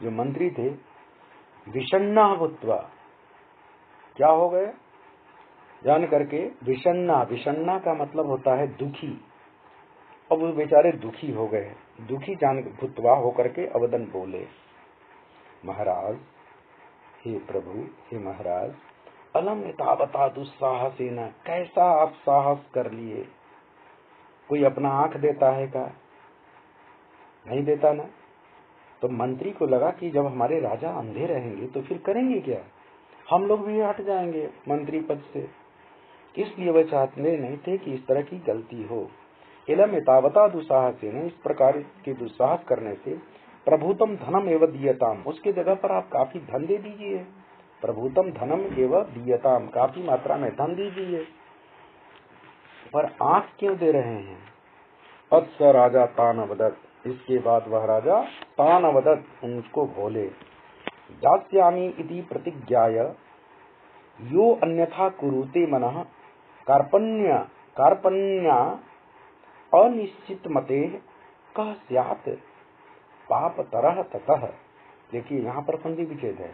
जो मंत्री थे, विषण्णा भूत्वा, क्या हो गए जान करके, विषण्णा का मतलब होता है दुखी। अब वो बेचारे दुखी हो गए, दुखी जान भूत्वा होकर के अवदन बोले, महाराज, हे प्रभु, हे महाराज, अलम एतावता दुस्साहसेन, कैसा आप साहस कर लिए? कोई अपना आंख देता है का? नहीं देता ना। तो मंत्री को लगा कि जब हमारे राजा अंधे रहेंगे तो फिर करेंगे क्या, हम लोग भी हट जाएंगे मंत्री पद से, इसलिए वह चाहते नहीं थे कि इस तरह की गलती हो। एलम एतावता दुस्साहसेन, इस प्रकार के दुस्साहस करने से, प्रभुतम धनम एवं दीयताम, उसके जगह पर आप काफी धन दे दीजिए। प्रभुतम धनम एवं दीयताम, काफी मात्रा में धन दीजिए, पर आंख क्यों दे रहे हैं? अत्स राजा तानवदत, इसके बाद वह राजा तानवदत, उनको बोले, दास्यामि इति प्रतिज्ञाय यो अन्यथा कुरुते मनः कार्पण्य अनिश्चित मते कह स्यात् पाप तरह ततः। देखिए यहाँ पर संधि विच्छेद है,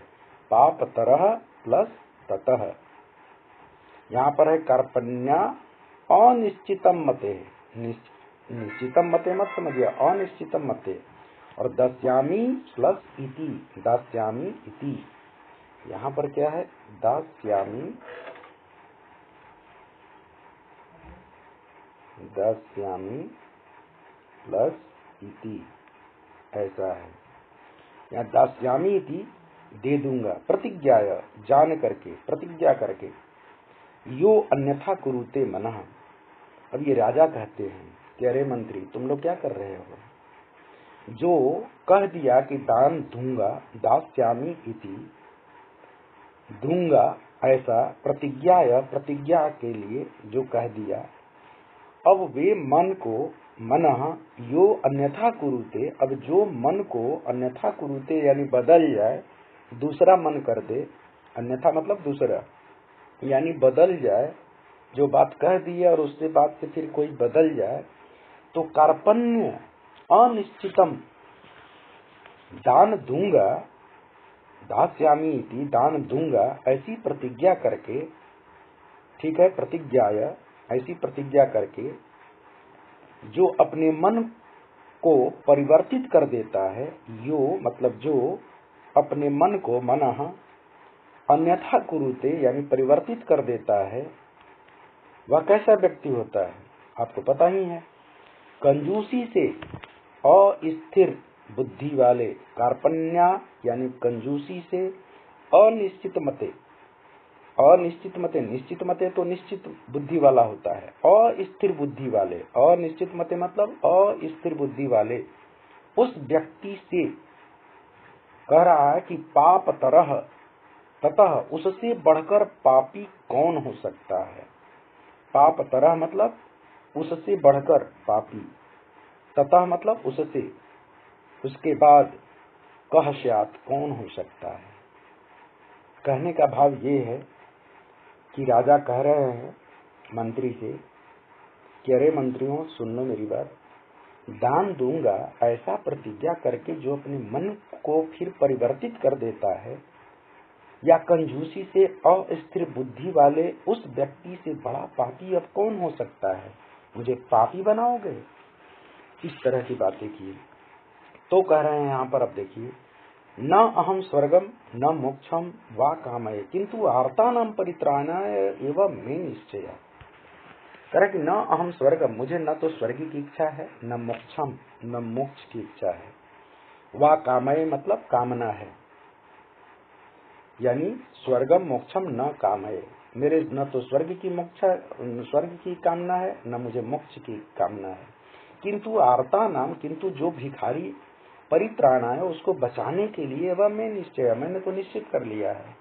पाप तरह प्लस ततः, यहाँ पर है कार्पण्य अनिश्चितम मते, निश्चितम मते मत समझिए, अनिश्चितम मते, और दास्यामि प्लस इति, दास्यामि इति, यहाँ पर क्या है, दास्यामि प्लस इति, ऐसा है। यहाँ दास्यामि इति दे दूंगा, प्रतिज्ञा जान करके, प्रतिज्ञा करके, यो अन्यथा कुरुते मनः। अब ये राजा कहते हैं कि अरे मंत्री, तुम लोग क्या कर रहे हो? जो कह दिया कि दान दूंगा, दास्यामि इति, दूंगा, ऐसा प्रतिज्ञा के लिए जो कह दिया, अब वे मन को, मनः यो अन्यथा कुरुते, अब जो मन को अन्यथा कुरुते यानी बदल जाए, दूसरा मन कर दे, अन्यथा मतलब दूसरा, यानी बदल जाए, जो बात कह दी है और उससे बात से फिर कोई बदल जाए, तो कार्पण्य अनिश्चितम, दान दूंगा, दास्यामि इति, दान दूंगा, ऐसी प्रतिज्ञा करके, ठीक है, प्रतिज्ञाय ऐसी प्रतिज्ञा करके जो अपने मन को परिवर्तित कर देता है, यो मतलब जो अपने मन को मनः अन्यथा कुरुते यानी परिवर्तित कर देता है, वह कैसा व्यक्ति होता है? आपको पता ही है। कंजूसी से अस्थिर बुद्धि वाले, कार्पण्या यानी कंजूसी से अनिश्चित मते, अनिश्चित मते, निश्चित मते तो निश्चित बुद्धि वाला होता है, अस्थिर बुद्धि वाले, अनिश्चित मते मतलब अस्थिर बुद्धि वाले उस व्यक्ति से कह रहा है कि पाप तरह ततः उससे बढ़कर पापी कौन हो सकता है। पाप तरह मतलब उससे बढ़कर पापी, ततः मतलब उससे, उसके बाद कह स्यात् कौन हो सकता है। कहने का भाव ये है कि राजा कह रहे हैं मंत्री से कि अरे मंत्रियों सुन लो मेरी बात, दान दूंगा ऐसा प्रतिज्ञा करके जो अपने मन को फिर परिवर्तित कर देता है, या कंजूसी से अस्थिर बुद्धि वाले उस व्यक्ति से बड़ा पापी अब कौन हो सकता है, मुझे पापी बनाओगे, इस तरह की बातें की। तो कह रहे हैं यहाँ पर, अब देखिए, न अहम स्वर्गम न मोक्षम वा कामये किंतु आर्तानां परित्राणाय एवं मे निश्चय। कह कि न अहम स्वर्गम, मुझे न तो स्वर्ग की इच्छा है, न मोक्षम न मोक्ष की इच्छा है, वा कामये मतलब कामना है, यानी स्वर्गम मोक्षम न कामये, मेरे न तो स्वर्ग की कामना है, न मुझे मोक्ष की कामना है। किंतु आर्ता नाम, किंतु जो भिखारी परित्राणाय उसको बचाने के लिए वह मैं निश्चय, मैंने तो निश्चित कर लिया है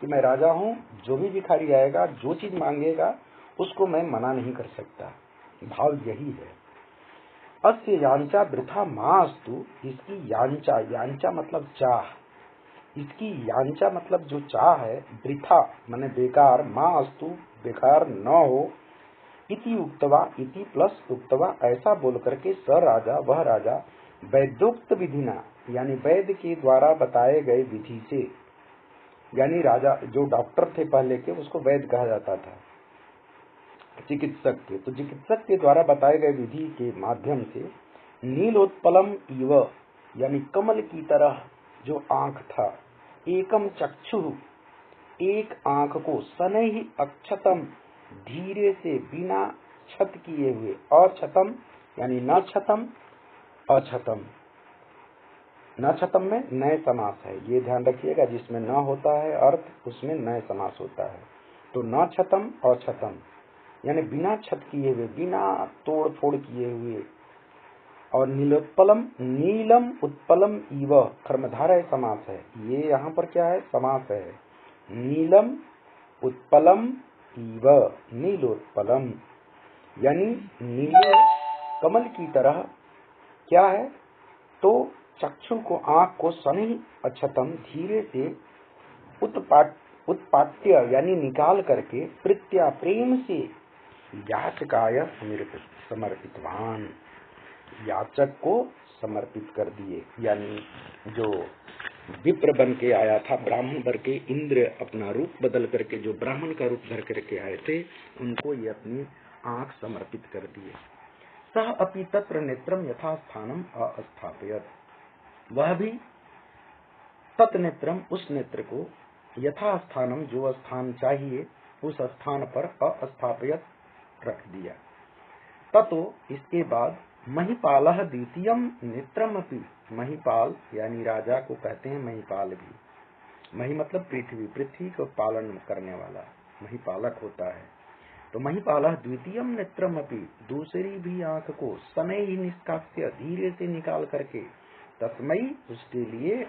कि मैं राजा हूँ, जो भी भिखारी आएगा जो चीज मांगेगा उसको मैं मना नहीं कर सकता। भाव यही है। अस्य यांचा वृथा मास्तु, इसकी यांचा, यांचा मतलब चाह, इसकी यांचा मतलब जो चाह है, वृथा माने बेकार, मास्तु बेकार न हो, इति उक्तवा, इति प्लस उक्तवा ऐसा बोल करके स राजा वह राजा वैद्योक्त विधिना यानी वैद्य के द्वारा बताए गए विधि से, यानी राजा जो डॉक्टर थे पहले के उसको वैद्य कहा जाता था, चिकित्सक थे, तो चिकित्सक के द्वारा बताए गए विधि के माध्यम से नीलोत्पलम इव यानी कमल की तरह जो आंख था, एकम चक्षु एक आंख को, शनैः अक्षतम धीरे से बिना छत किए हुए, अक्षतम यानी न छतम अक्षतम, न छतम में नए समास है, ये ध्यान रखिएगा, जिसमें न होता है अर्थ उसमें नए समास होता है। तो न छतम अक्षतम यानी बिना छत किए हुए, बिना तोड़ फोड़ किए हुए, और नीलोत्पलम, नीलम उत्पलम इव कर्मधारय समास है, ये यहाँ पर क्या है, समास है, नीलम उत्पलम इव, नीलोत्पलम यानी नीले कमल की तरह क्या है, तो चक्षु को, आंख को, शनि अक्षतम धीरे से उत्पाट्य यानी निकाल करके, प्रीत्या प्रेम से, याचकाय समर्पितवान याचक को समर्पित कर दिए, यानी जो विप्र बन के आया था, ब्राह्मण वर के इंद्र अपना रूप बदल करके जो ब्राह्मण का रूप धर करके आए थे, उनको ये अपनी आंख समर्पित कर दिए। सह अपि तत्र नेत्रम यथा स्थानम अस्थापयत, वह भी तत्नेत्रम उस नेत्र को, यथा स्थानम जो स्थान चाहिए उस स्थान पर अस्थापयत रख दिया। ततो इसके बाद महिपालः द्वितीयम नेत्रम अपि, महिपाल यानी राजा को कहते हैं महिपाल भी, मही मतलब पृथ्वी, पृथ्वी को पालन करने वाला महिपालक होता है। तो महिपालः द्वितीयम नेत्रम अपि, दूसरी भी आंख को, शनैः निष्कास्य धीरे से निकाल करके, तस्मै उसके लिए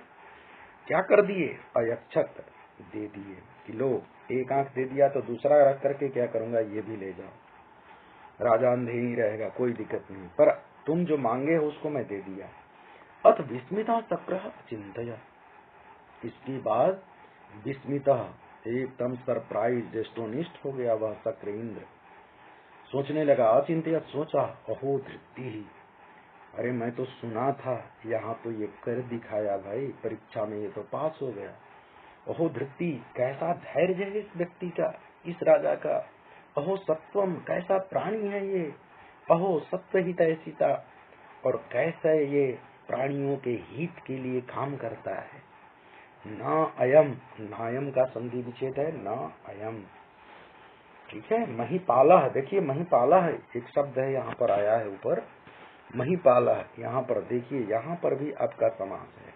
क्या कर दिए, अयक्षत दे दिए, कि लो एक आंख दे दिया तो दूसरा रख करके क्या करूंगा, ये भी ले जाओ, राजा अंधे ही रहेगा, कोई दिक्कत नहीं, पर तुम जो मांगे हो उसको मैं दे दिया। अथ विस्मिता शक्रः चिंतय, इसके बाद विस्मिता एकदम सरप्राइज एस्टोनिस्ट हो गया वह शक्र इंद्र, सोचने लगा, अचिंत्य सोचा, अहो धृति, अरे मैं तो सुना था, यहाँ तो ये कर दिखाया भाई, परीक्षा में ये तो पास हो गया। ओहो धृति, कैसा धैर्य है इस व्यक्ति का, इस राजा का, अहो सत्वम, कैसा प्राणी है ये, अहो सत्वहित सीता, और कैसा ये प्राणियों के हित के लिए काम करता है। न अयम, नायम का संधि विच्छेद है, न अयम, ठीक है। महिपाला, देखिए महिपाला है एक शब्द है, यहाँ पर आया है ऊपर महिपाला, यहाँ पर देखिए, यहाँ पर भी आपका समास है।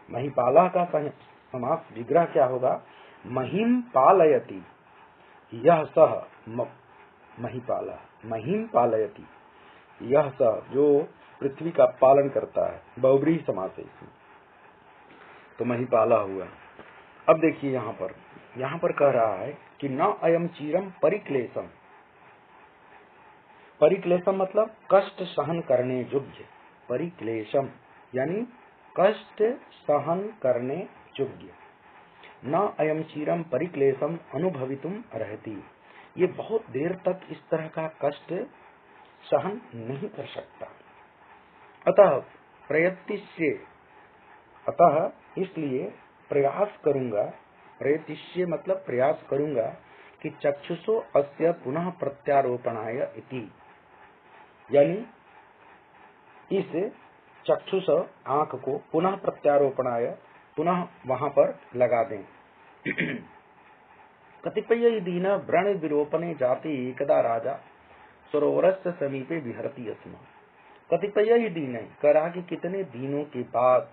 महिपाला का समास विग्रह क्या होगा, महिम पालयति, यह सह महिपाला, महिम पालयति, यह सह जो पृथ्वी का पालन करता है, बहुब्रीहि समास है इसमें, तो महिपाला हुआ। अब देखिए यहाँ पर कह रहा है कि न अयम चीरम परिक्लेशम, परिक्लेशम मतलब कष्ट सहन करने योग्य, परिक्लेशम यानी कष्ट सहन करने योग्य। न अयम चीरम परिक्लेशम अनुभवितुम रहती, ये बहुत देर तक इस तरह का कष्ट सहन नहीं कर सकता। अतः प्रयतिष्ये, अतः इसलिए प्रयास करूंगा, प्रयतिष्ये मतलब प्रयास करूंगा कि चक्षुषो अस्य पुनः प्रत्यारोपणाय इति, यानी इस चक्षुष आंख को पुनः प्रत्यारोपणाय, पुनः वहां पर लगा दें। कतिपय दीन व्रण विरोपणे जाति एकदा राजा सरोवरस्य समीपे विहरती अस्म, कतिपय ही दीन है, करा कि कितने दिनों के बाद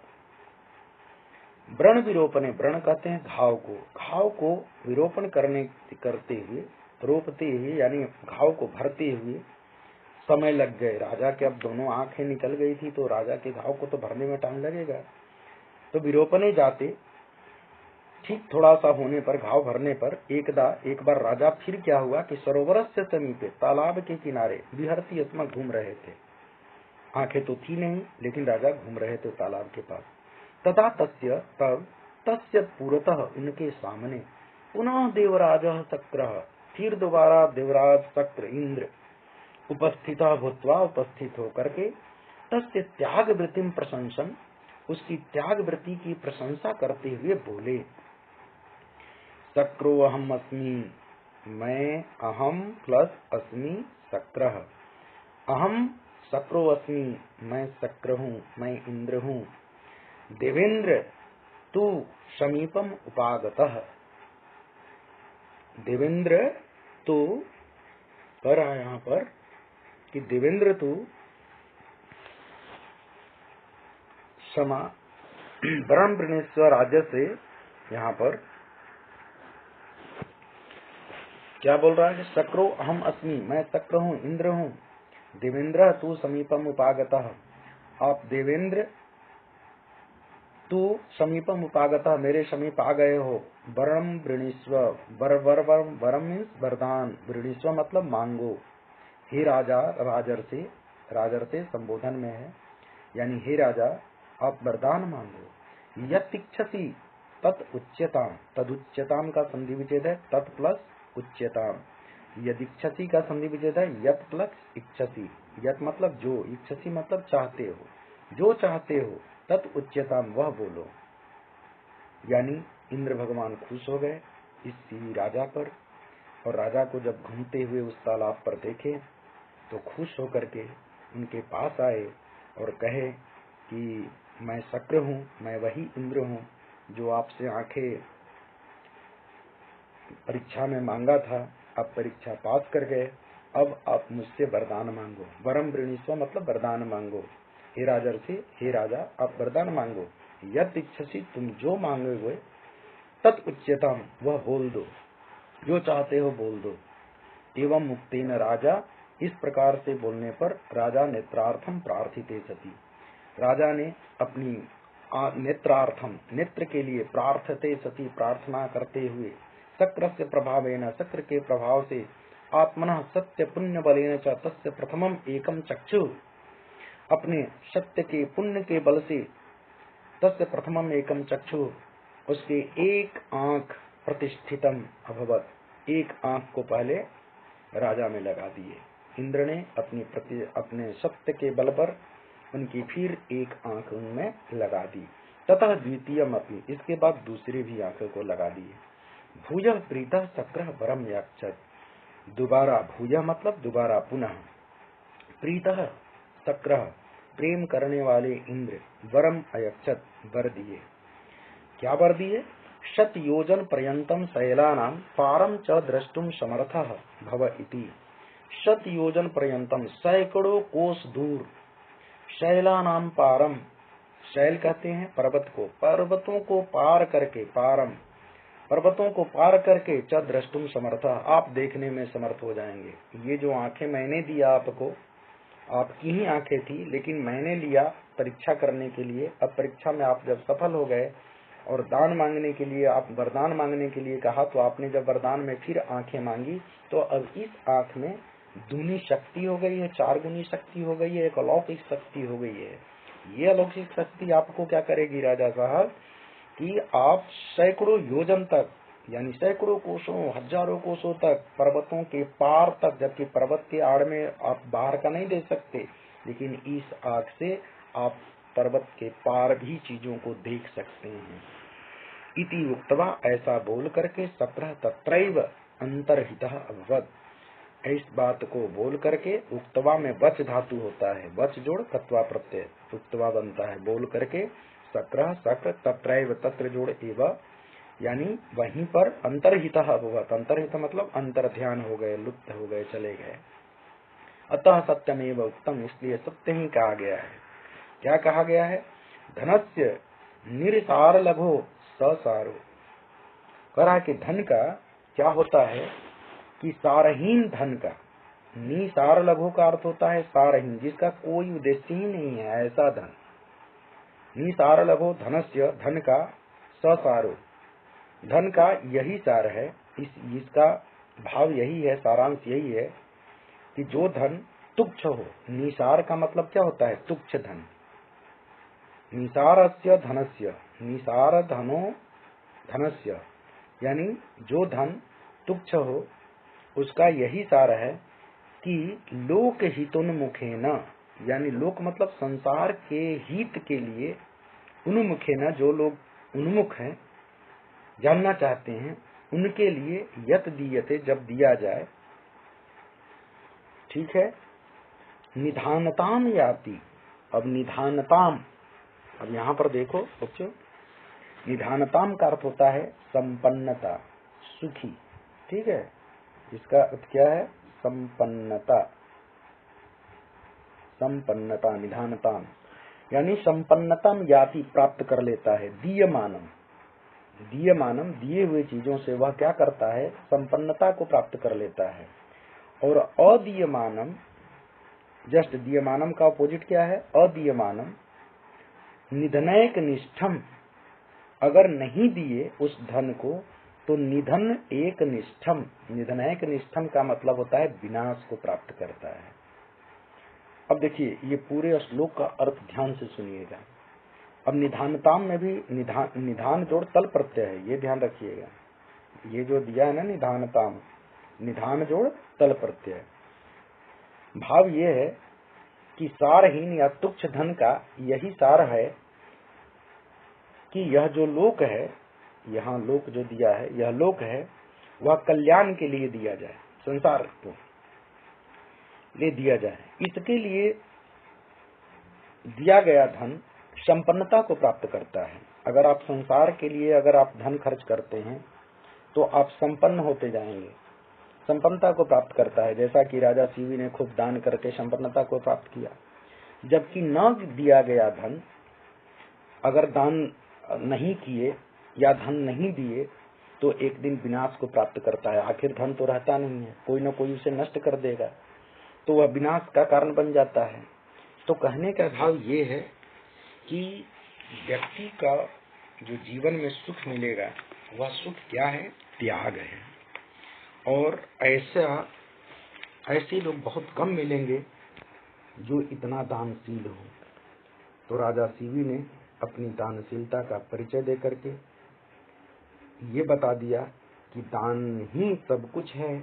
व्रण विरोपणे, व्रण कहते हैं घाव को विरोपण करते हुए, रोपते हुए यानी घाव को भरते हुए समय लग गए। राजा के अब दोनों आंखें निकल गई थी, तो राजा के घाव को तो भरने में टाइम लगेगा। तो विरोपणे जाते, ठीक थोड़ा सा होने पर, घाव भरने पर, एक बार राजा फिर क्या हुआ कि सरोवर से समीपे, तालाब के किनारे, विहरती अस्मा, घूम रहे थे। आंखें तो थी नहीं, लेकिन राजा घूम रहे थे तालाब के पास। तथा तस्य, तब तस्य पुरतः, उनके सामने, पुनः देवराज शक्र, फिर दोबारा देवराज शक्र इंद्र उपस्थित भूत्वा, उपस्थित होकर के, तस्य त्याग वृत्तिम प्रशंसन, उसकी त्याग वृत्ति की प्रशंसा करते हुए बोले, शक्रो अहम अस्मि, मैं अहम प्लस अस्मि शक्र, अहम शक्रो अस्मि, मैं शक्र हूँ, मैं इंद्र हूँ। देवेंद्र तू समीपम उपागतः, देवेंद्र तू, कह रहा है यहाँ पर कि देवेंद्र तू क्षमा वरण वृणेश्वर राज्य से, यहाँ पर क्या बोल रहा है, शक्रो अहम अस्मि, मैं शक्र हूँ, इंद्र हूँ। देवेंद्र तू समीपम उपागतः, आप देवेंद्र तू समीपम उपागतः, मेरे समीप आ गए हो। वरम वृणीस्व, वरम मीन्स वरदान, वृणीस्व मतलब मांगो। हे राजा, राजर से संबोधन में है, यानी हे राजा आप वरदान मांगो। यत् इच्छसि तत् उच्यताम, तदुच्यताम का संधि विच्छेद है तत् प्लस उच्यताम। यदिच्छसि का संधि विच्छेद है यत् प्लस इच्छसि, यत् मतलब जो, इच्छसि मतलब चाहते हो, जो चाहते हो, तत् उच्यताम वह बोलो। यानी इंद्र भगवान खुश हो गए इस राजा पर, और राजा को जब घूमते हुए उस तालाब पर देखे तो खुश होकर के उनके पास आए और कहे कि मैं शक्र हूँ, मैं वही इंद्र हूँ जो आपसे आंखें परीक्षा में मांगा था, आप परीक्षा पास कर गए, अब आप मुझसे वरदान मांगो। वरम वृणीस्व मतलब वरदान मांगो। हे राजर से, हे राजा आप वरदान मांगो। यत् इच्छसि, तुम जो मांगोगे, तत् उच्यताम वह बोल दो, जो चाहते हो बोल दो। एवं मुक्तेन राजा, इस प्रकार से बोलने पर राजा नेत्रार्थम प्रार्थिते सति, राजा ने अपनी नेत्रार्थम, नेत्र के लिए, प्रार्थते सति प्रार्थना करते हुए, शक्र से प्रभावेन, शक्र के प्रभाव से, आत्मनः सत्य पुण्य बलेन च तस्य प्रथमम एकम चक्षु, अपने सत्य के पुण्य के बल से, तस्य प्रथमम एकम चक्षु, उसके एक आंख, प्रतिष्ठितम अभवत, एक आंख को पहले राजा में लगा दिए। इंद्र ने अपने सत्य के बल पर उनकी फिर एक आंख उनमें लगा दी। ततः द्वितीयम अपनी, इसके बाद दूसरी भी आंखों को लगा दिए। भूय प्रीतः शक्र वरम याक्षत, दोबारा, भूयः मतलब दोबारा, पुनः। प्रीतः शक्रः, प्रेम करने वाले इंद्र, वरम अयच्छत, वर दिए। क्या वर दिए? शत योजन पर्यंतम शैलानां पारम च द्रष्टुम समर्थः भव इति। शत योजन पर्यंतम, सैकड़ों कोस दूर, शैलानां पारम, शैल कहते हैं पर्वत को, पर्वतों को पार करके, पारम पर्वतों को पार करके, च द्रष्टुम समर्थः, आप देखने में समर्थ हो जाएंगे। ये जो आंखें मैंने दिया आपको, आपकी ही आंखें थी, लेकिन मैंने लिया परीक्षा करने के लिए। अब परीक्षा में आप जब सफल हो गए और दान मांगने के लिए, आप वरदान मांगने के लिए कहा, तो आपने जब वरदान में फिर आंखें मांगी, तो अब इस आंख में दूनी शक्ति हो गई है, 4 गुनी शक्ति हो गई है, एक अलौकिक शक्ति हो गई है। ये अलौकिक शक्ति आपको क्या करेगी राजा साहब, कि आप सैकड़ों योजन तक, यानी सैकड़ों कोसों, हजारों कोसों तक, पर्वतों के पार तक, जबकि पर्वत के आड़ में आप बाहर का नहीं देख सकते, लेकिन इस आंख से आप पर्वत के पार भी चीजों को देख सकते हैं। इति उक्तवा, ऐसा बोल करके, सत्रह तत्रैव अंतर्हितः अभवत्, इस बात को बोल करके, उक्तवा में वच धातु होता है, वच जोड़ कत्वा प्रत्यय, उक्तवा बनता है बोल करके, सक्रह सक्र, तत्रैव तत्र जोड़ एव, यानी वहीं पर अंतर्हितः अभवत्, अंतर्हित मतलब अंतर ध्यान हो गए, लुप्त हो गए, चले गए। अतः सत्यमेव उत्तम, इसलिए सत्य ही कहा गया है। क्या कहा गया है? धनस्य निरसार लघो ससारो, कहा कि धन का क्या होता है कि सारहीन धन का, निसार लघु का अर्थ होता है सारहीन, जिसका कोई उद्देश्य ही नहीं है, ऐसा धन। निसार लघु धनस्य, धन का, ससारो, धन का यही सार है, इसका भाव यही है, सारांश यही है कि जो धन तुच्छ हो। निसार का मतलब क्या होता है? तुच्छ धन। निसारस्य धनस्य, निसार धनो धनस्य, यानी जो धन तुच्छ हो उसका यही सार है कि लोक हितोन्मुखेन, यानी लोक मतलब संसार के हित के लिए, उन्मुखेन, जो लोग उन्मुख हैं, जानना चाहते हैं, उनके लिए यत दीयते, जब दिया जाए, ठीक है। निधानताम याति, अब निधानताम, अब यहाँ पर देखो बच्चों, निधानताम का अर्थ होता है संपन्नता, सुखी, ठीक है। इसका अर्थ क्या है? संपन्नता, संपन्नता, निधानताम, यानी संपन्नतम याति, प्राप्त कर लेता है। दीयमानम, दीयमानम, दिए हुए चीजों से वह क्या करता है? संपन्नता को प्राप्त कर लेता है। और अदीयमानम, जस्ट दीयमानम का अपोजिट क्या है? अदीयमानम, निधनैक निष्ठम, अगर नहीं दिए उस धन को तो निधन एक निष्ठम, निधनैक निष्ठम का मतलब होता है विनाश को प्राप्त करता है। अब देखिए, ये पूरे श्लोक का अर्थ ध्यान से सुनिएगा। अब निधानताम में भी निधान जोड़ तल प्रत्यय है, ये ध्यान रखिएगा। ये जो दिया है ना निधानताम, निधान जोड़ तल प्रत्यय, भाव ये है कि सारहीन या तुच्छ धन का यही सार है कि यह जो लोक है, यहाँ लोक जो दिया है, यह लोक है, वह कल्याण के लिए दिया जाए, संसार को ले दिया जाए। इसके लिए दिया गया धन संपन्नता को प्राप्त करता है। अगर आप संसार के लिए अगर आप धन खर्च करते हैं तो आप संपन्न होते जाएंगे, संपन्नता को प्राप्त करता है। जैसा कि राजा सीवी ने खूब दान करके संपन्नता को प्राप्त किया। जबकि न दिया गया धन, अगर दान नहीं किए या धन नहीं दिए तो एक दिन विनाश को प्राप्त करता है। आखिर धन तो रहता नहीं है, कोई न कोई उसे नष्ट कर देगा, तो वह विनाश का कारण बन जाता है। तो कहने का भाव ये है कि व्यक्ति का जो जीवन में सुख मिलेगा वह सुख क्या है? त्याग है। और ऐसे लोग बहुत कम मिलेंगे जो इतना दानशील हो। तो राजा सीवी ने अपनी दानशीलता का परिचय दे करके ये बता दिया कि दान ही सब कुछ है।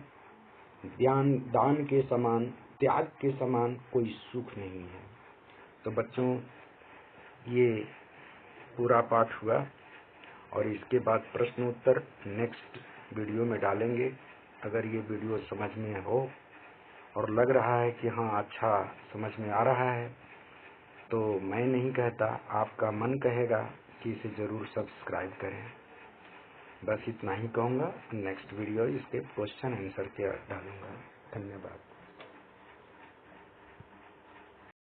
दान के समान, त्याग के समान कोई सुख नहीं है। तो बच्चों, ये पूरा पाठ हुआ और इसके बाद प्रश्न उत्तर नेक्स्ट वीडियो में डालेंगे। अगर ये वीडियो समझ में हो और लग रहा है कि हाँ अच्छा समझ में आ रहा है, तो मैं नहीं कहता, आपका मन कहेगा कि इसे ज़रूर सब्सक्राइब करें। बस इतना ही कहूँगा। नेक्स्ट वीडियो इसके क्वेश्चन आंसर के डालूंगा। धन्यवाद।